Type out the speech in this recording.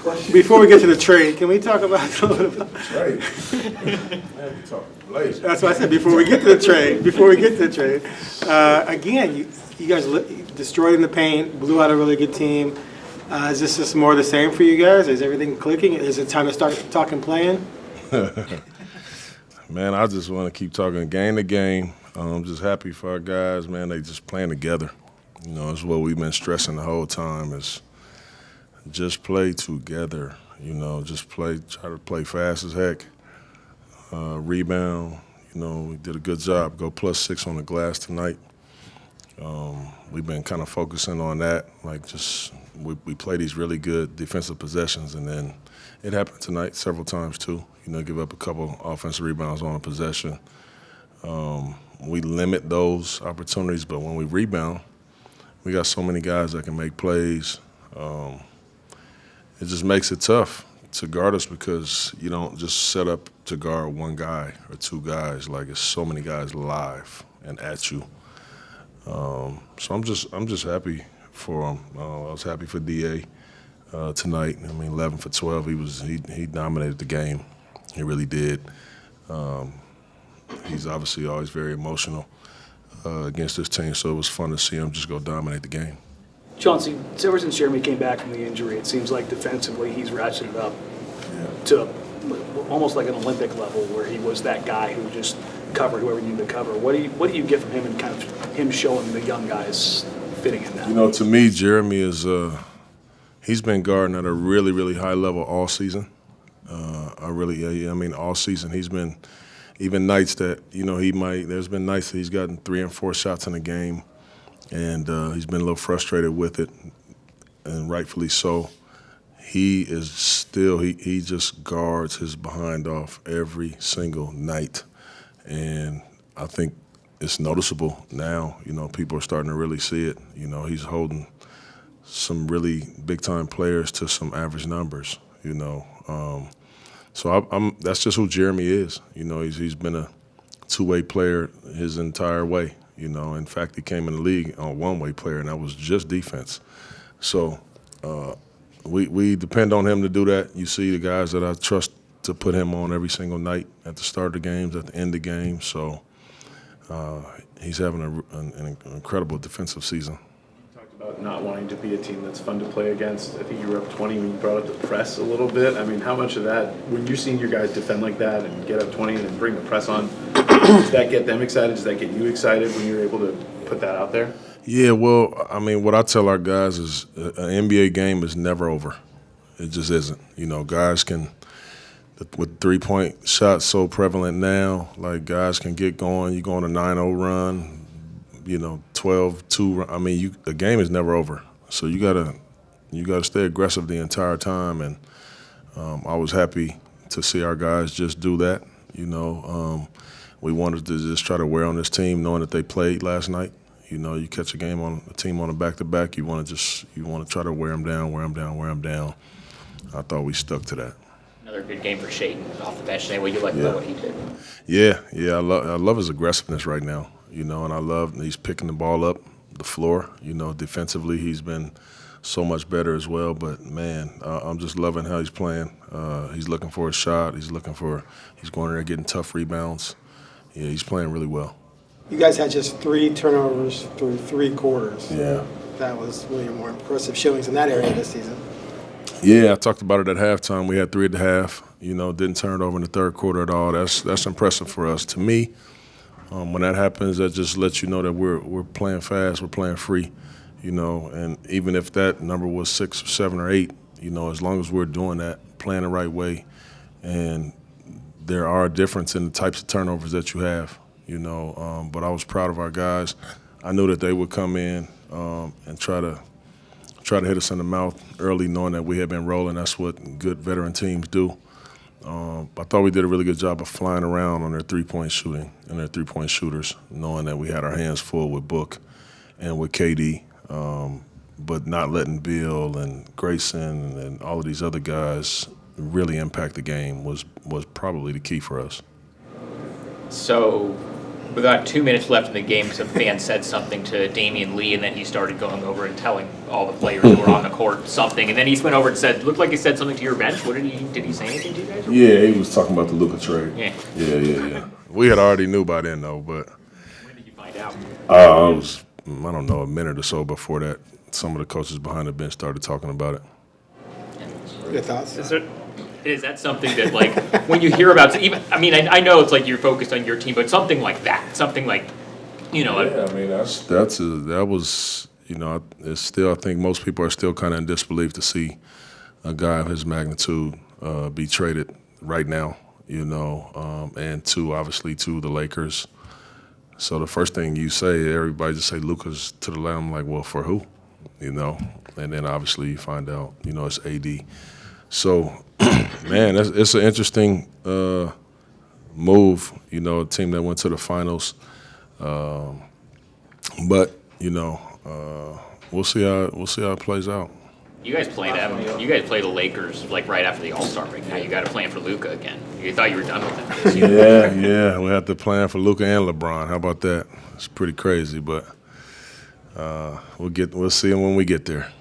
question. Before we get to the trade, can we talk about a little bit? Trade. Man, we talking Blaze. That's what I said. Before we get to the trade. Again, you guys destroyed in the paint, blew out a really good team. Is this just more of the same for you guys? Is everything clicking? Is it time to start talking playing? Man, I just want to keep talking game to game. I'm just happy for our guys, man. They just playing together. You know, it's what we've been stressing the whole time is just play together. You know, just try to play fast as heck. Rebound, you know, we did a good job. Go +6 on the glass tonight. We've been kind of focusing on that. Like we play these really good defensive possessions, and then it happened tonight several times too. You know, give up a couple offensive rebounds on a possession. We limit those opportunities, but when we rebound, we got so many guys that can make plays. It just makes it tough to guard us because you don't just set up to guard one guy or two guys. Like it's so many guys live and at you. So I'm just happy for him. I was happy for Da tonight. I mean, 11 for 12. He dominated the game. He really did. He's obviously always very emotional against this team, so it was fun to see him just go dominate the game. Chauncey, ever since Jeremy came back from the injury, it seems like defensively he's ratcheted up to almost like an Olympic level where he was that guy who just covered whoever he needed to cover. What do you get from him and kind of him showing the young guys fitting in that? You know, to me, Jeremy is he's been guarding at a really, really high level all season. All season he's been even nights that, you know, there's been nights that he's gotten 3 and 4 shots in a game, and he's been a little frustrated with it, and rightfully so. He is still, he just guards his behind off every single night, and I think it's noticeable now. You know, people are starting to really see it. You know, he's holding some really big-time players to some average numbers, you know. So that's just who Jeremy is. You know, he's been a two-way player his entire way. You know, in fact, he came in the league on a one-way player, and that was just defense. So we depend on him to do that. You see the guys that I trust to put him on every single night at the start of the games, at the end of the game. So he's having an incredible defensive season. About not wanting to be a team that's fun to play against. I think you were up 20 when you brought up the press a little bit. I mean, how much of that, when you're seeing your guys defend like that and get up 20 and then bring the press on, does that get them excited? Does that get you excited when you're able to put that out there? Yeah, well, I mean, what I tell our guys is an NBA game is never over. It just isn't. You know, guys can, with three-point shots so prevalent now, like guys can get going. You go on a 9-0 run, you know, 12-2. I mean, the game is never over. So you gotta stay aggressive the entire time. And I was happy to see our guys just do that. You know, we wanted to just try to wear on this team, knowing that they played last night. You know, you catch a team on a back-to-back, you want to try to wear them down. I thought we stuck to that. Another good game for Shaden off the bench today. What you like about what he did? Yeah. I love his aggressiveness right now. You know, and I love he's picking the ball up the floor. You know, defensively he's been so much better as well. But man, I'm just loving how he's playing. He's looking for a shot. He's going in there getting tough rebounds. Yeah, he's playing really well. You guys had just 3 turnovers through 3 quarters. Yeah. That was one of your more impressive showings in that area this season. Yeah, I talked about it at halftime. We had 3 at the half. You know, didn't turn it over in the third quarter at all. That's impressive for us. To me, when that happens, that just lets you know that we're playing fast, we're playing free, you know. And even if that number was 6 or 7 or 8, you know, as long as we're doing that, playing the right way, and there are a difference in the types of turnovers that you have, you know. But I was proud of our guys. I knew that they would come in and try to hit us in the mouth early, knowing that we had been rolling. That's what good veteran teams do. I thought we did a really good job of flying around on their three-point shooting and their three-point shooters, knowing that we had our hands full with Book and with KD, but not letting Bill and Grayson and all of these other guys really impact the game was probably the key for us. So With about 2 minutes left in the game, some fan said something to Damian Lee, and then he started going over and telling all the players who were on the court something. And then he went over and said, looked like he said something to your bench. What did he say anything to you guys? Yeah, he was talking about the Luka trade. Yeah. Yeah. We had already knew by then, though, but When did you find out? I was, I don't know, a minute or so before that, some of the coaches behind the bench started talking about it. Your thoughts? Is that something that, like, when you hear about, even, I mean, I know it's like you're focused on your team, but something like that, something like, you know. Yeah, I mean, that was, you know, it's still, I think most people are still kind of in disbelief to see a guy of his magnitude be traded right now, you know, and obviously to the Lakers. So the first thing you say, everybody just say Luka's to the left. I'm like, well, for who? You know, and then obviously you find out, you know, it's AD. So, man, it's an interesting move. You know, a team that went to the finals, but you know, we'll see how it plays out. You guys play them. You guys play the Lakers like right after the All-Star break. Now you got to plan for Luka again. You thought you were done with them this year. Yeah, we have to plan for Luka and LeBron. How about that? It's pretty crazy, but we'll see him when we get there.